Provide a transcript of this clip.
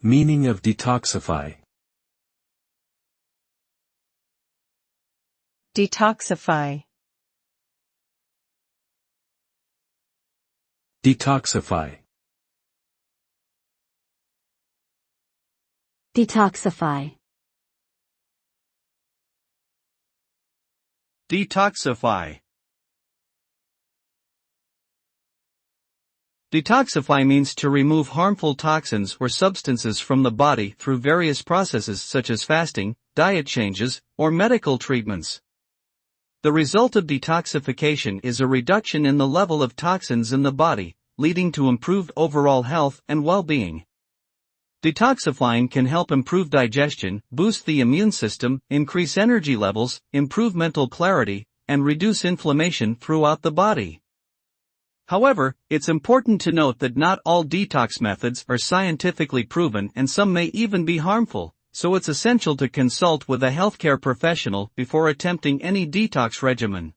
Meaning of detoxify. Detoxify. Detoxify. Detoxify. Detoxify. Detoxify means to remove harmful toxins or substances from the body through various processes such as fasting, diet changes, or medical treatments. The result of detoxification is a reduction in the level of toxins in the body, leading to improved overall health and well-being. Detoxifying can help improve digestion, boost the immune system, increase energy levels, improve mental clarity, and reduce inflammation throughout the body. However, it's important to note that not all detox methods are scientifically proven and some may even be harmful, so it's essential to consult with a healthcare professional before attempting any detox regimen.